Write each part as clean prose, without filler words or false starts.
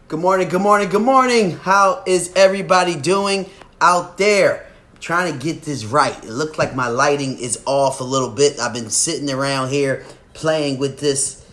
Good morning, good morning, good morning. How is everybody doing out there? I'm trying to get this right. It looks like my lighting is off a little bit. I've been sitting around here playing with this.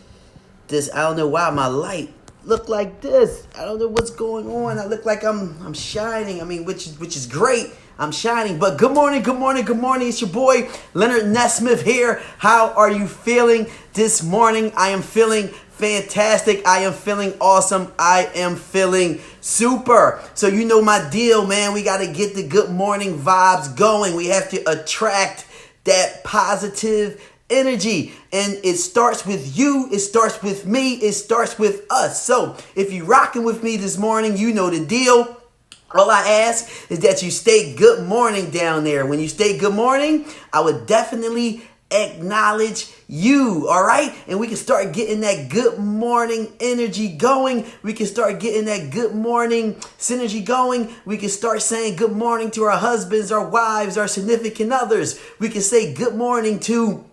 I don't know why my light look like this. I don't know what's going on. I look like I'm shining. I mean, which is great. I'm shining. But good morning, good morning, good morning. It's your boy Leonard Nesmith here. How are you feeling this morning? I am feeling fantastic. I am feeling awesome. I am feeling super. So you know my deal, man. We got to get the good morning vibes going. We have to attract that positive energy, and it starts with you, it starts with me, it starts with us. So if you're rocking with me this morning, you know the deal. All I ask is that you stay good morning down there. When you stay good morning, I would definitely acknowledge you, all right? And we can start getting that good morning energy going. We can start getting that good morning synergy going. We can start saying good morning to our husbands, our wives, our significant others. We can say good morning to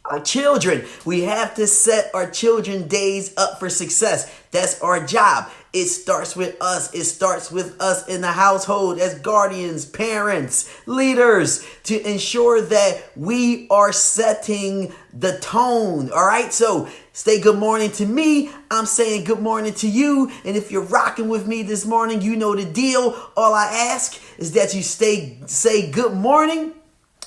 our children. We have to set our children days up for success. That's our job. It starts with us. It starts with us in the household as guardians, parents, leaders, to ensure that we are setting the tone. All right. So say good morning to me. I'm saying good morning to you. And if you're rocking with me this morning, you know the deal. All I ask is that you say good morning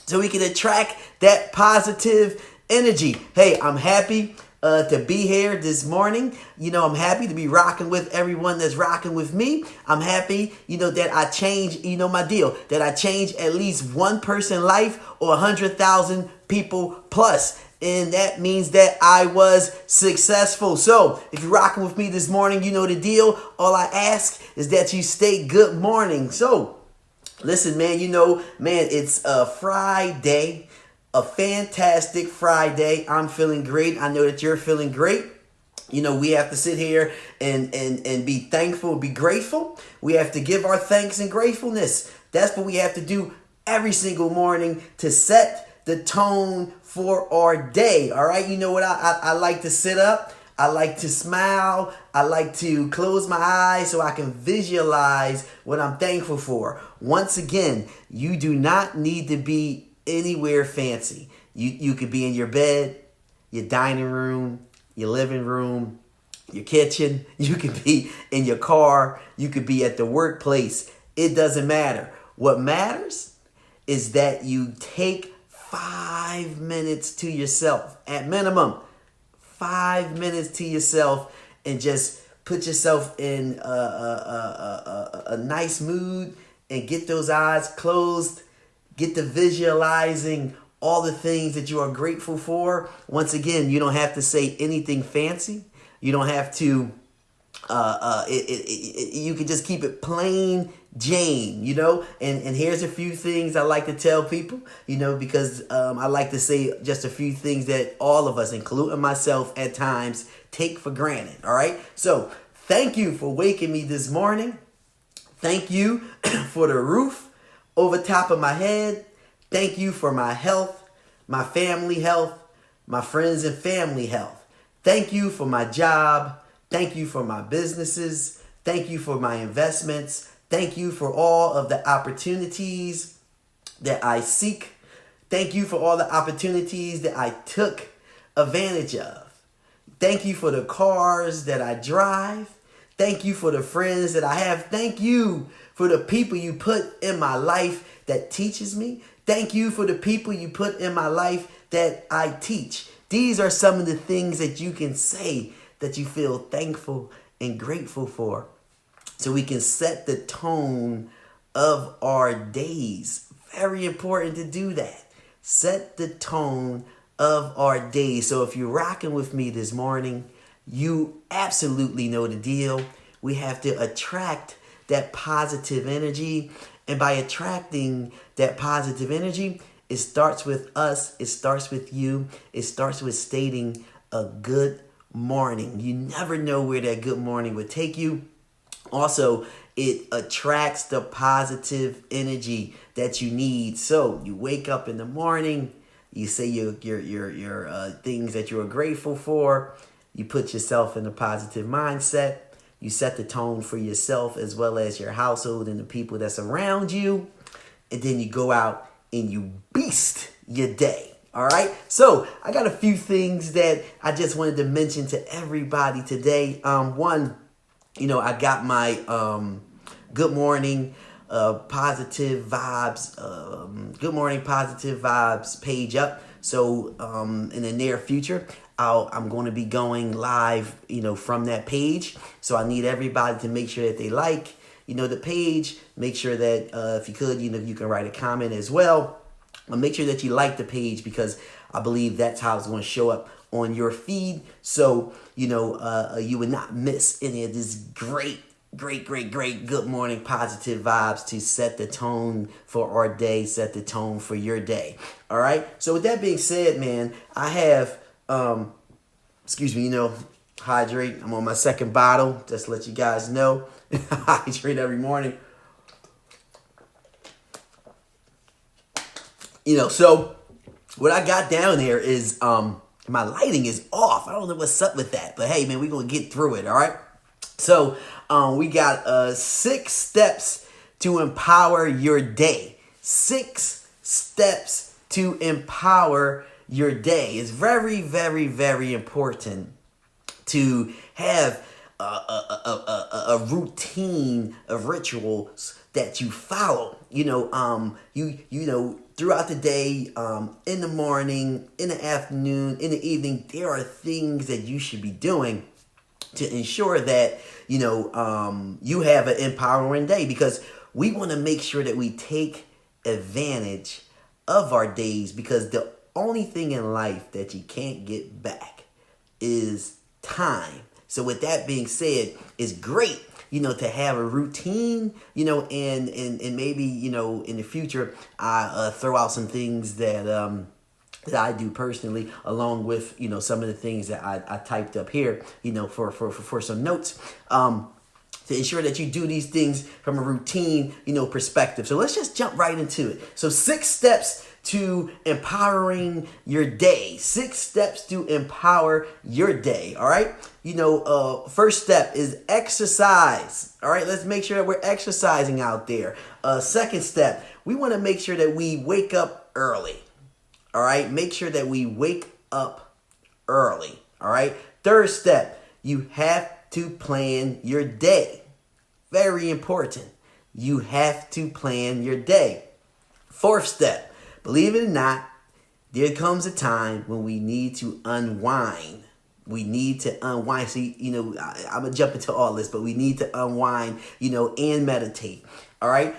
so we can attract that positive energy. Hey, I'm happy to be here this morning. You know, I'm happy to be rocking with everyone that's rocking with me. I'm happy, that I change, my deal, that I change at least one person's life or 100,000 people plus. And that means that I was successful. So if you're rocking with me this morning, you know the deal. All I ask is that you stay good morning. So listen, man, it's a Friday. A fantastic Friday. I'm feeling great. I know that you're feeling great. We have to sit here and be thankful, be grateful. We have to give our thanks and gratefulness. That's what we have to do every single morning to set the tone for our day. All right. You know what? I like to sit up. I like to smile. I like to close my eyes so I can visualize what I'm thankful for. Once again, you do not need to be anywhere fancy. You could be in your bed, your dining room, your living room, your kitchen. You could be in your car. You could be at the workplace. It doesn't matter. What matters is that you take 5 minutes to yourself, at minimum, 5 minutes to yourself, and just put yourself in a nice mood and get those eyes closed. Get to visualizing all the things that you are grateful for. Once again, you don't have to say anything fancy. You don't have to, you can just keep it plain Jane, And here's a few things I like to tell people, because I like to say just a few things that all of us, including myself at times, take for granted, all right? So thank you for waking me this morning. Thank you for the roof over top of my head. Thank you for my health, my family health, my friends and family health. Thank you for my job. Thank you for my businesses. Thank you for my investments. Thank you for all of the opportunities that I seek. Thank you for all the opportunities that I took advantage of. Thank you for the cars that I drive. Thank you for the friends that I have. Thank you for the people you put in my life that teaches me. Thank you for the people you put in my life that I teach. These are some of the things that you can say that you feel thankful and grateful for. So we can set the tone of our days. Very important to do that. Set the tone of our days. So if you're rocking with me this morning, you absolutely know the deal. We have to attract that positive energy. And by attracting that positive energy, it starts with us. It starts with you. It starts with stating a good morning. You never know where that good morning would take you. Also, it attracts the positive energy that you need. So you wake up in the morning, you say your things that you are grateful for. You put yourself in a positive mindset. You set the tone for yourself as well as your household and the people that's around you. And then you go out and you beast your day. All right. So I got a few things that I just wanted to mention to everybody today. One, I got my good morning positive vibes, good morning positive vibes page up. So in the near future, I'm going to be going live, from that page. So I need everybody to make sure that they like, the page. Make sure that if you could, you can write a comment as well. But make sure that you like the page because I believe that's how it's going to show up on your feed. So, you would not miss any of this great good morning positive vibes to set the tone for our day, set the tone for your day. All right. So with that being said, man, I have, hydrate. I'm on my second bottle. Just to let you guys know. Hydrate every morning. So what I got down there is my lighting is off. I don't know what's up with that. But hey, man, we're going to get through it, all right? So we got 6 steps to empower your day. 6 steps to empower your day. It's very, very, very important to have a routine of rituals that you follow. Throughout the day, in the morning, in the afternoon, in the evening, there are things that you should be doing to ensure that, you have an empowering day, because we want to make sure that we take advantage of our days, because the only thing in life that you can't get back is time. So with that being said, it's great, to have a routine, and maybe, in the future, I throw out some things that I do personally, along with, some of the things that I typed up here, for some notes, to ensure that you do these things from a routine, perspective. So let's just jump right into it. So 6 steps to empowering your day. 6 steps to empower your day. All right. First step is exercise. All right. Let's make sure that we're exercising out there. Second step, we want to make sure that we wake up early. All right. Make sure that we wake up early. All right. Third step, you have to plan your day. Very important. You have to plan your day. Fourth step, believe it or not, there comes a time when we need to unwind. We need to unwind. See, I'm going to jump into all this, but we need to unwind, and meditate. All right.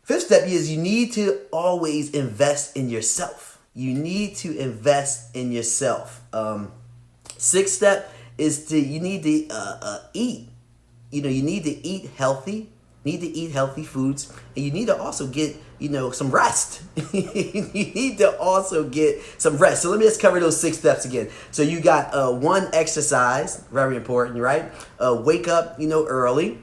Fifth step is you need to always invest in yourself. You need to invest in yourself. Sixth step is you need to eat. You need to eat healthy. Need to eat healthy foods, and you need to also get, some rest. You need to also get some rest. So let me just cover those 6 steps again. So you got 1, exercise, very important, right? Wake up, early.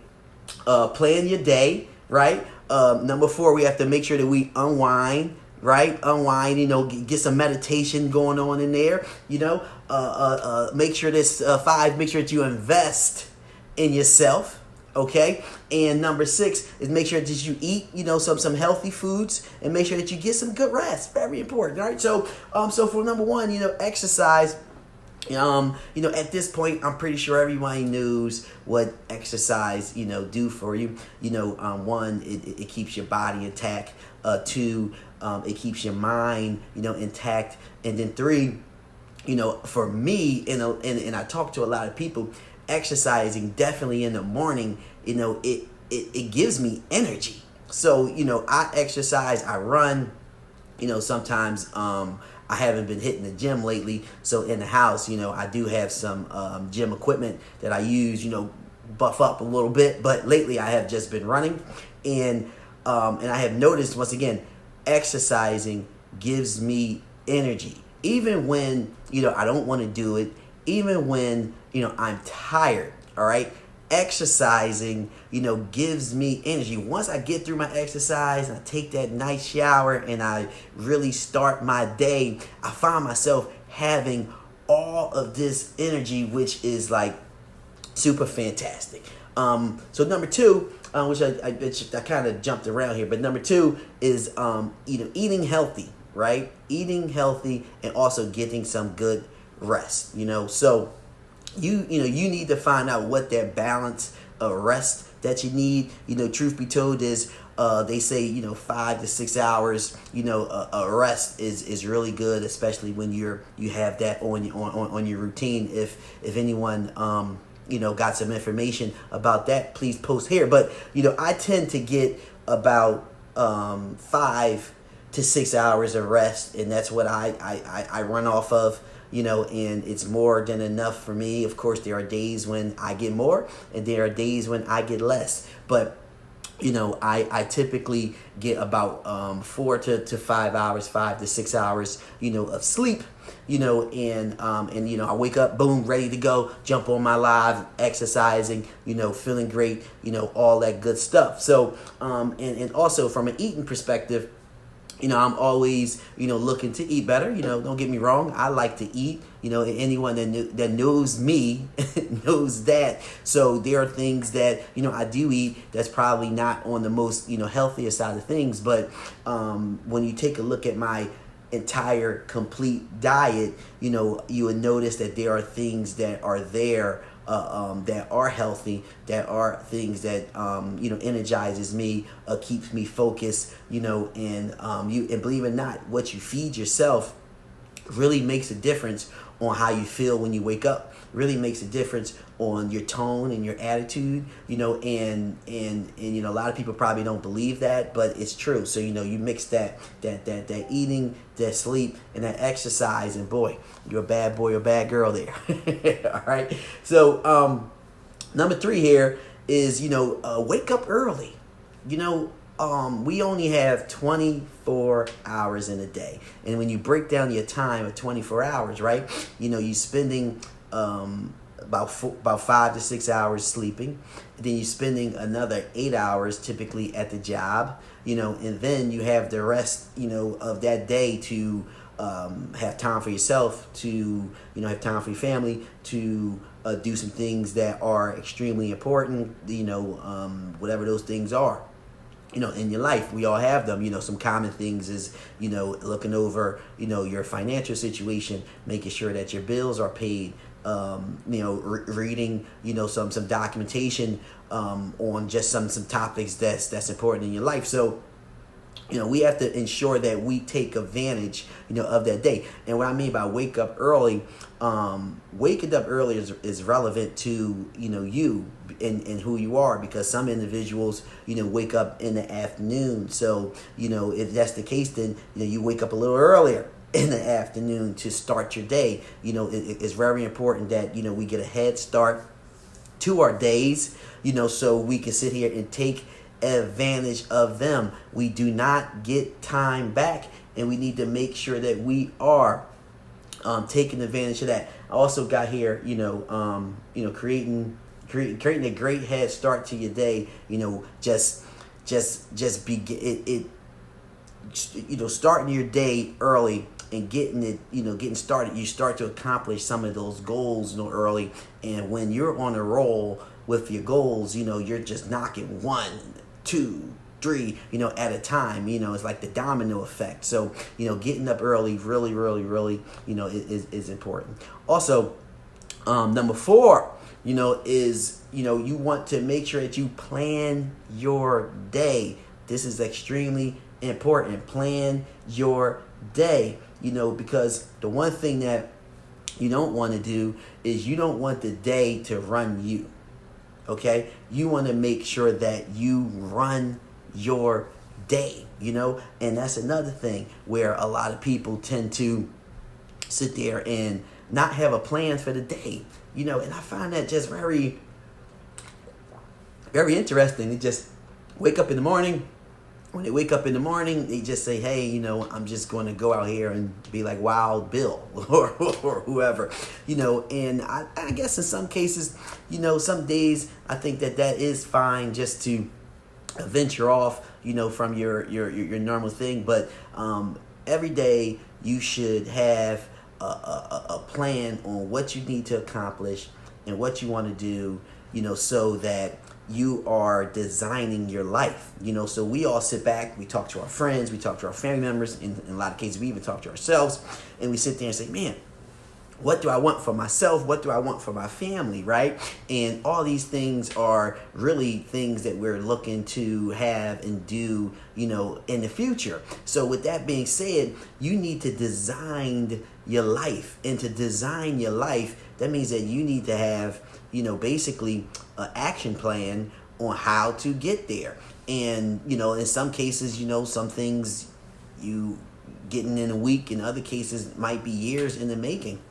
Plan your day, right? Number 4, we have to make sure that we unwind, right? Unwind, get some meditation going on in there, make sure this 5, make sure that you invest in yourself. Okay, and number 6 is make sure that you eat, some healthy foods, and make sure that you get some good rest. Very important, all right? So, for number 1, exercise. At this point, I'm pretty sure everybody knows what exercise, do for you. 1, it keeps your body intact. 2, it keeps your mind, intact, and then 3, for me, and I talk to a lot of people. Exercising definitely in the morning, it gives me energy. So, I exercise, I run, sometimes I haven't been hitting the gym lately. So in the house, I do have some gym equipment that I use, buff up a little bit. But lately I have just been running. And I have noticed, once again, exercising gives me energy. Even when, I don't want to do it. Even when, I'm tired, all right? Exercising, gives me energy. Once I get through my exercise and I take that nice shower and I really start my day, I find myself having all of this energy, which is like Super fantastic. So number two, which I kind of jumped around here, but number two is eating healthy, right? Eating healthy and also getting some good rest. So you need to find out what that balance of rest that you need. Truth be told is they say 5 to 6 hours a rest is really good, especially when you have that on your routine. If anyone got some information about that, please post here. But I tend to get about 5 to 6 hours of rest, and that's what I run off of. And it's more than enough for me. Of course, there are days when I get more, and there are days when I get less. But I typically get about 4 to 5 hours, 5 to 6 hours, of sleep. And I wake up, boom, ready to go, jump on my live, exercising, feeling great, all that good stuff. So, and also from an eating perspective, I'm always, looking to eat better. Don't get me wrong. I like to eat. Anyone that knows me knows that. So there are things that, I do eat that's probably not on the most, healthiest side of things. But when you take a look at my entire complete diet, you would notice that there are things that are there that are healthy, that are things that energizes me, keeps me focused, and believe it or not, what you feed yourself really makes a difference on how you feel when you wake up. Really makes a difference on your tone and your attitude, and a lot of people probably don't believe that, but it's true. So you mix that eating, that sleep, and that exercise, and boy, you're a bad boy or bad girl there. All right. So number 3 here is wake up early. We only have 24 hours in a day, and when you break down your time of 24 hours, right, you're spending about 5 to 6 hours sleeping, and then you're spending another 8 hours typically at the job, and then you have the rest of that day to have time for yourself, to have time for your family, to do some things that are extremely important, whatever those things are. In your life. We all have them. Some common things is, looking over, your financial situation, making sure that your bills are paid, reading, some documentation on just some topics that's important in your life. So, we have to ensure that we take advantage, of that day. And what I mean by wake up early, waking up early is relevant to, you and who you are, because some individuals, wake up in the afternoon. So, if that's the case, then, you wake up a little earlier in the afternoon to start your day. It's very important that, we get a head start to our days, so we can sit here and take advantage of them. We do not get time back, and we need to make sure that we are taking advantage of that. I also got here, creating a great head start to your day. Just begin it. Starting your day early and getting started, you start to accomplish some of those goals, early. And when you're on a roll with your goals, you're just knocking 1, 2, 3, at a time. It's like the domino effect. So, getting up early really, really, really, is important. Also, number 4, is, you want to make sure that you plan your day. This is extremely important. Plan your day, because the one thing that you don't want to do is you don't want the day to run you. Okay? You want to make sure that you run your day, and that's another thing where a lot of people tend to sit there and not have a plan for the day, and I find that just very, very interesting. They just wake up in the morning. When they wake up in the morning, they just say, hey, I'm just going to go out here and be like Wild Bill or whoever, and I guess in some cases, some days I think that is fine just to venture off, from your normal thing. But every day you should have a plan on what you need to accomplish and what you want to do, so that you are designing your life. So we all sit back, we talk to our friends, we talk to our family members, in a lot of cases we even talk to ourselves, and we sit there and say, man, what do I want for myself? What do I want for my family, right? And all these things are really things that we're looking to have and do, in the future. So with that being said, you need to design your life. And to design your life, that means that you need to have, basically an action plan on how to get there. And, in some cases, some things you getting in a week, in other cases might be years in the making.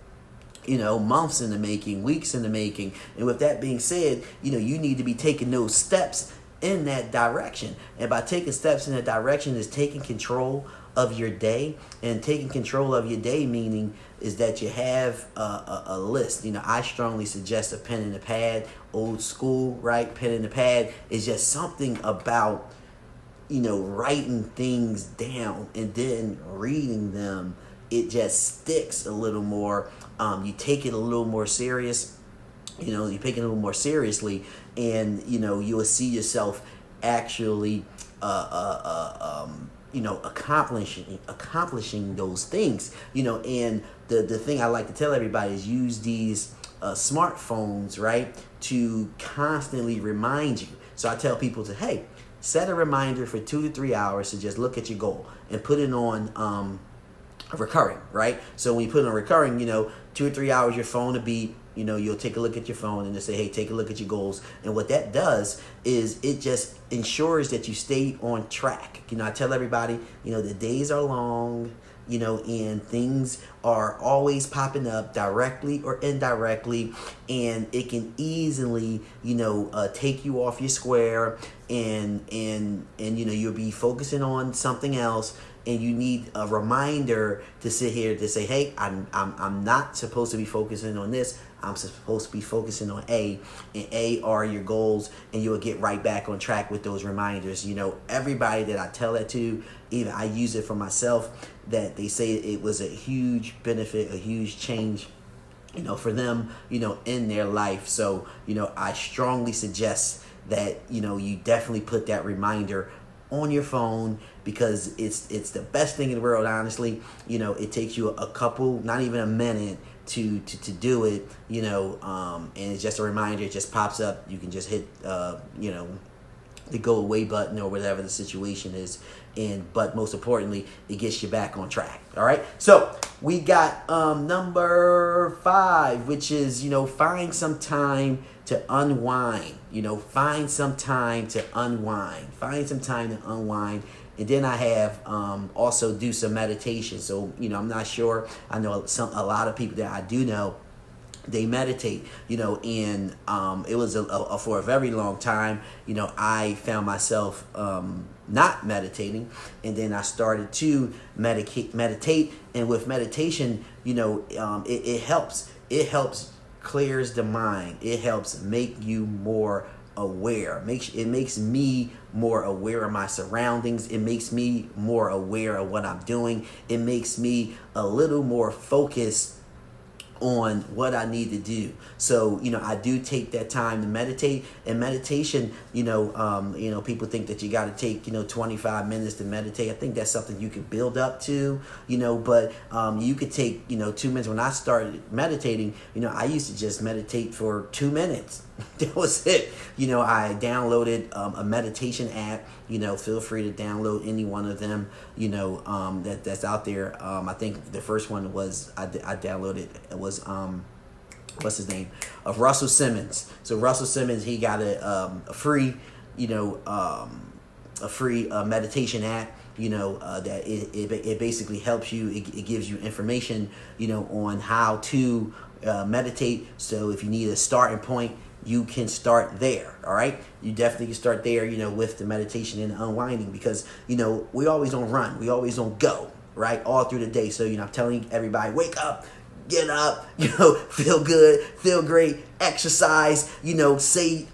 Months in the making, weeks in the making. And with that being said, you need to be taking those steps in that direction. And by taking steps in that direction is taking control of your day. And taking control of your day meaning is that you have a list. I strongly suggest a pen and a pad, old school, right? Pen and a pad is just something about, writing things down and then reading them. It just sticks a little more. You take it a little more serious. You take it a little more seriously, and you will see yourself actually, accomplishing those things. And the thing I like to tell everybody is use these smartphones, right, to constantly remind you. So I tell people hey, set a reminder for 2 to 3 hours to just look at your goal and put it on. Recurring, right? So when you put it on recurring, 2 or 3 hours, your phone will beep. You'll take a look at your phone and they say, hey, take a look at your goals. And what that does is it just ensures that you stay on track. I tell everybody, the days are long, and things are always popping up directly or indirectly, and it can easily, take you off your square, and you'll be focusing on something else. And you need a reminder to sit here to say, hey, I'm not supposed to be focusing on this. I'm supposed to be focusing on A, and A are your goals, and you'll get right back on track with those reminders. Everybody that I tell that to, even I use it for myself, that they say it was a huge benefit, a huge change, for them, in their life. So, I strongly suggest that, you definitely put that reminder on your phone, because it's the best thing in the world, honestly. It takes you a couple, not even a minute to do it, and it's just a reminder. It just pops up. You can just hit the go away button or whatever the situation is, but most importantly, it gets you back on track. All right, so we got number 5, which is find some time to unwind. Find some time to unwind. And then I have also do some meditation. So I'm not sure. I know a lot of people that I do know, they meditate, and it was for a very long time, I found myself not meditating, and then I started to meditate, and with meditation, it helps clears the mind. It helps make you more aware. It makes me more aware of my surroundings. It makes me more aware of what I'm doing. It makes me a little more focused on what I need to do. So, I do take that time to meditate. And meditation, people think that you got to take, 25 minutes to meditate. I think that's something you can build up to, but you could take, 2 minutes. When I started meditating, I used to just meditate for 2 minutes. That was it. I downloaded a meditation app. Feel free to download any one of them, that's out there. I think the first one was I downloaded was what's his name, of Russell Simmons. So Russell Simmons, he got a free meditation app. That it basically helps you. It gives you information, on how to meditate. So if you need a starting point, you can start there. All right, you definitely can start there, with the meditation and unwinding, because we always don't run, we always don't go, right, all through the day. So I'm telling everybody, wake up, get up, feel good, feel great, exercise, say,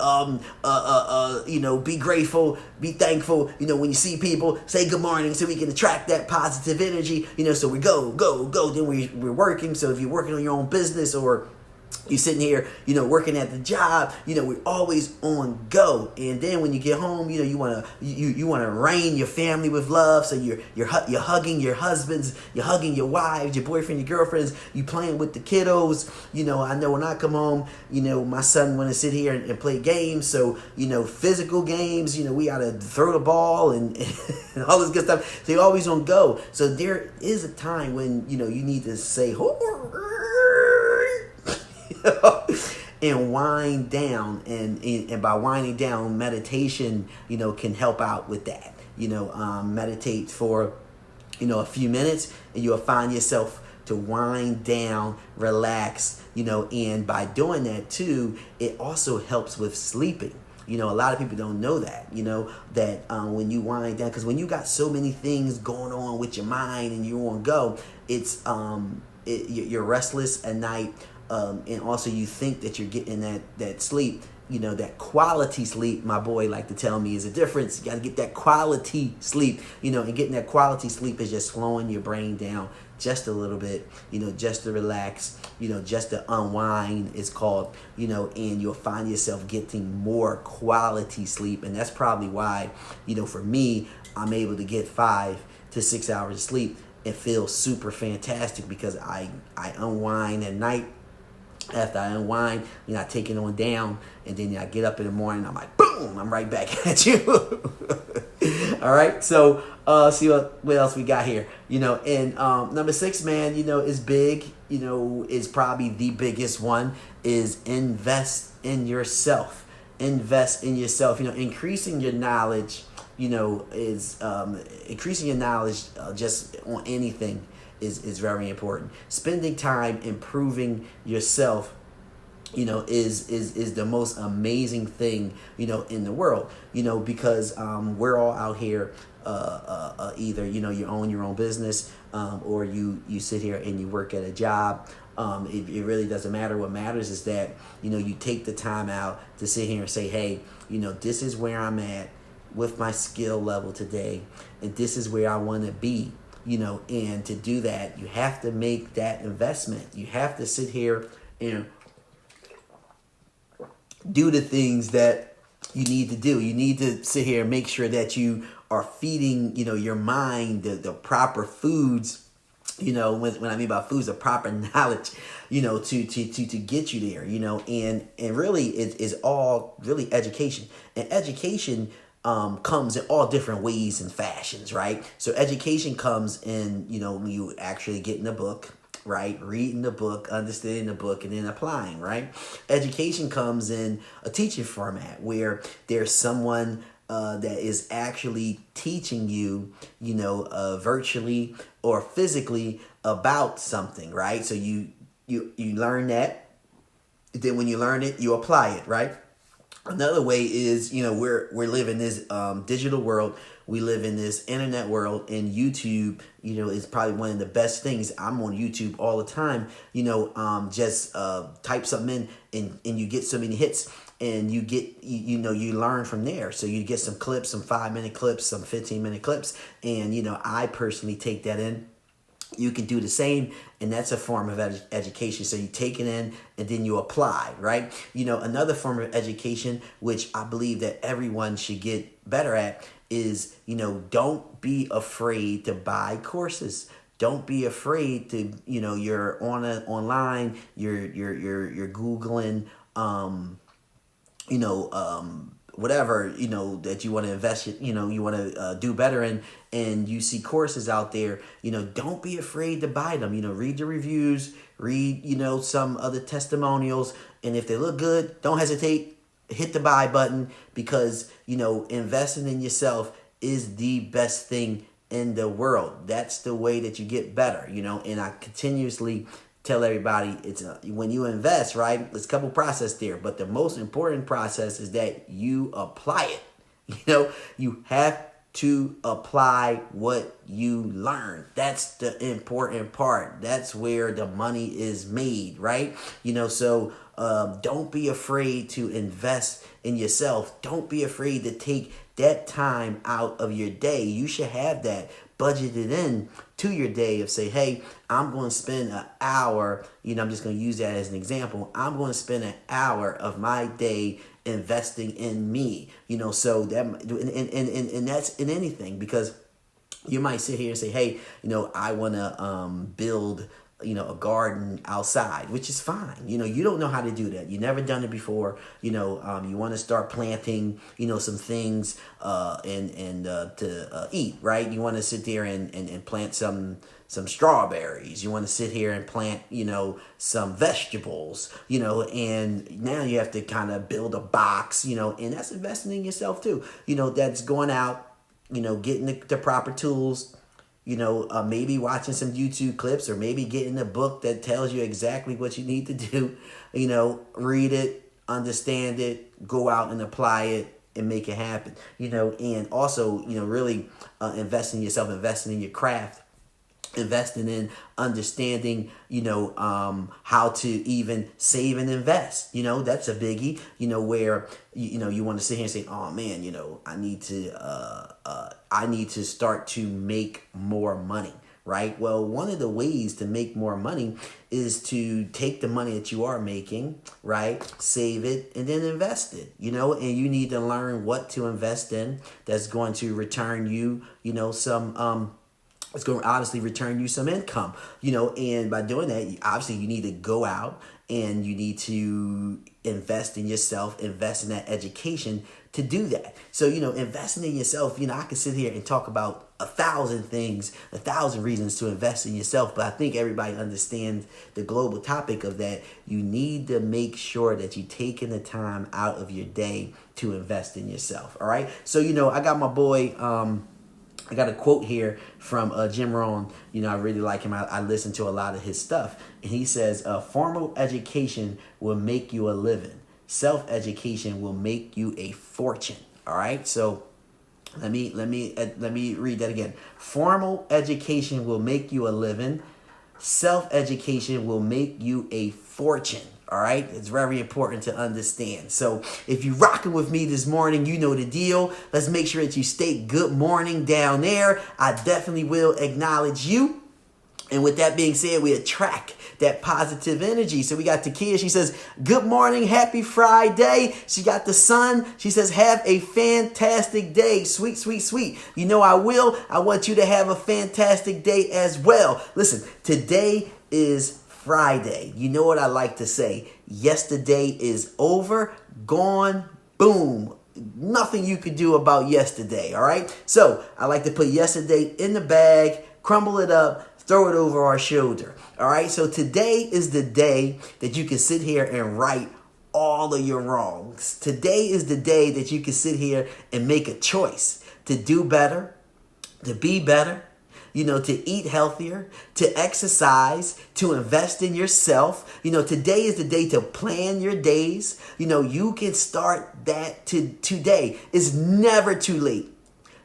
be grateful, be thankful, when you see people, say good morning, so we can attract that positive energy, so we go, then we're working. So if you're working on your own business, or You sitting here, working at the job. We're always on go. And then when you get home, you wanna rain your family with love. So you're hugging your husbands, you're hugging your wives, your boyfriend, your girlfriends. You playing with the kiddos. I know when I come home, my son want to sit here and play games. So physical games. We gotta throw the ball and, and all this good stuff. So you're always on go. So there is a time when you need to say, and wind down, and by winding down, meditation can help out with that. Meditate for a few minutes, and you'll find yourself to wind down, relax, and by doing that too, it also helps with sleeping. A lot of people don't know that, that when you wind down, because when you got so many things going on with your mind and you're on go, it's you're restless at night. And also you think that you're getting that sleep, that quality sleep. My boy like to tell me is a difference. You got to get that quality sleep, and getting that quality sleep is just slowing your brain down just a little bit, just to relax, just to unwind, it's called, and you'll find yourself getting more quality sleep. And that's probably why, for me, I'm able to get 5 to 6 hours of sleep and feel super fantastic, because I unwind at night. After I unwind, I take it on down, and then I get up in the morning, I'm like, boom, I'm right back at you. All right, so see what else we got here. And number 6, man, is big, is probably the biggest one, is invest in yourself. Invest in yourself. Increasing your knowledge, is increasing your knowledge just on anything is very important. Spending time improving yourself, is the most amazing thing, in the world, because we're all out here, either, you own your own business, or you sit here and you work at a job. It really doesn't matter. What matters is that, you take the time out to sit here and say, hey, this is where I'm at with my skill level today, and this is where I want to be. And to do that, you have to make that investment. You have to sit here and do the things that you need to do. You need to sit here and make sure that you are feeding, your mind the proper foods. When I mean by foods, the proper knowledge, to get you there, and really it is all really education. And education comes in all different ways and fashions, right? So education comes in, when you actually getting a book, right? Reading the book, understanding the book, and then applying, right? Education comes in a teaching format where there's someone that is actually teaching you, virtually or physically about something, right? So you learn that, then when you learn it, you apply it, right? Another way is, we're living this digital world. We live in this internet world, and YouTube, is probably one of the best things. I'm on YouTube all the time. Just type something in, and you get so many hits, and you get, you learn from there. So you get some clips, some 5-minute clips, some 15-minute clips, and I personally take that in. You can do the same, and that's a form of education. So you take it in, and then you apply, right? Another form of education, which I believe that everyone should get better at, is, don't be afraid to buy courses. Don't be afraid to, you're online, you're Googling, whatever, that you want to invest, you want to do better in, and you see courses out there, don't be afraid to buy them. Read the reviews, read, some other testimonials, and if they look good, don't hesitate, hit the buy button, because, investing in yourself is the best thing in the world. That's the way that you get better, and I continuously tell everybody, when you invest, right, there's a couple process there, but the most important process is that you apply it. You have to apply what you learn. That's the important part. That's where the money is made, right? So don't be afraid to invest in yourself. Don't be afraid to take that time out of your day. You should have that, budget it in to your day of say, hey, I'm going to spend an hour, I'm just going to use that as an example. I'm going to spend an hour of my day investing in me, so that, and that's in anything, because you might sit here and say, hey, I want to build, a garden outside, which is fine. You don't know how to do that. You never done it before. You want to start planting, some things to eat, right? You want to sit there and plant some strawberries. You want to sit here and plant, some vegetables, and now you have to kind of build a box, and that's investing in yourself too. That's going out, getting the proper tools, maybe watching some YouTube clips, or maybe getting a book that tells you exactly what you need to do, read it, understand it, go out and apply it and make it happen, and also, really invest in yourself, investing in your craft, investing in understanding, how to even save and invest. That's a biggie, where, you want to sit here and say, oh man, I need to start to make more money, right? Well, one of the ways to make more money is to take the money that you are making, right? Save it and then invest it, and you need to learn what to invest in that's going to return you, some, it's going to obviously return you some income, and by doing that, obviously you need to go out and you need to invest in yourself, invest in that education to do that. So, investing in yourself, I could sit here and talk about 1,000 things, 1,000 reasons to invest in yourself, but I think everybody understands the global topic of that. You need to make sure that you're taking the time out of your day to invest in yourself. All right. So, I got my boy, I got a quote here from Jim Rohn. I really like him. I listen to a lot of his stuff. And he says, formal education will make you a living. Self-education will make you a fortune. All right. So let me read that again. Formal education will make you a living. Self-education will make you a fortune. All right, it's very important to understand. So if you're rocking with me this morning, you know the deal. Let's make sure that you state good morning down there. I definitely will acknowledge you. And with that being said, we attract that positive energy. So we got Takia. She says, good morning. Happy Friday. She got the sun. She says, have a fantastic day. Sweet, sweet, sweet. I will. I want you to have a fantastic day as well. Listen, today is Friday. You know what I like to say? Yesterday is over, gone, boom. Nothing you could do about yesterday, all right? So I like to put yesterday in the bag, crumble it up, throw it over our shoulder, all right? So today is the day that you can sit here and right all of your wrongs. Today is the day that you can sit here and make a choice to do better, to be better, to eat healthier, to exercise, to invest in yourself. Today is the day to plan your days. You can start that today. It's never too late.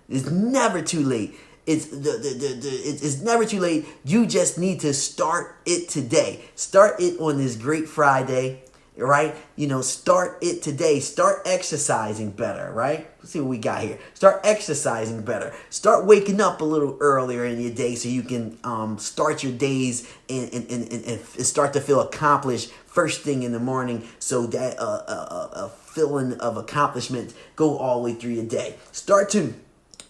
It's never too late. It's never too late. You just need to start it today. Start it on this great Friday. Right? Start it today. Start exercising better, right? Let's see what we got here. Start exercising better. Start waking up a little earlier in your day so you can start your days and start to feel accomplished first thing in the morning, so that a feeling of accomplishment go all the way through your day. Start to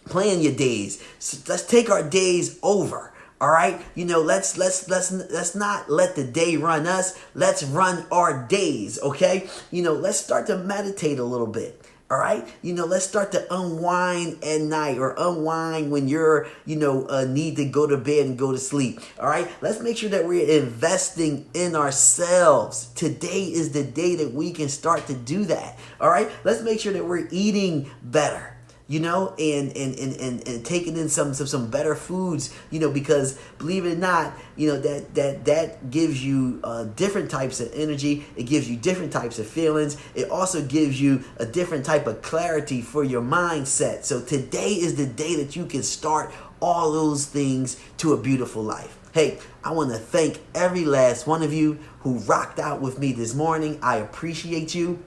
plan your days. Let's take our days over. All right, let's not let the day run us. Let's run our days, okay? Let's start to meditate a little bit. All right, let's start to unwind at night, or unwind when you're, need to go to bed and go to sleep. All right, let's make sure that we're investing in ourselves. Today is the day that we can start to do that. All right, let's make sure that we're eating better. And taking in some better foods, because believe it or not, that gives you different types of energy. It gives you different types of feelings. It also gives you a different type of clarity for your mindset. So today is the day that you can start all those things to a beautiful life. Hey, I want to thank every last one of you who rocked out with me this morning. I appreciate you.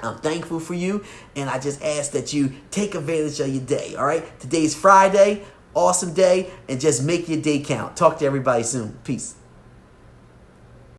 I'm thankful for you, and I just ask that you take advantage of your day, all right? Today's Friday. awesome day, and just make your day count. Talk to everybody soon. Peace.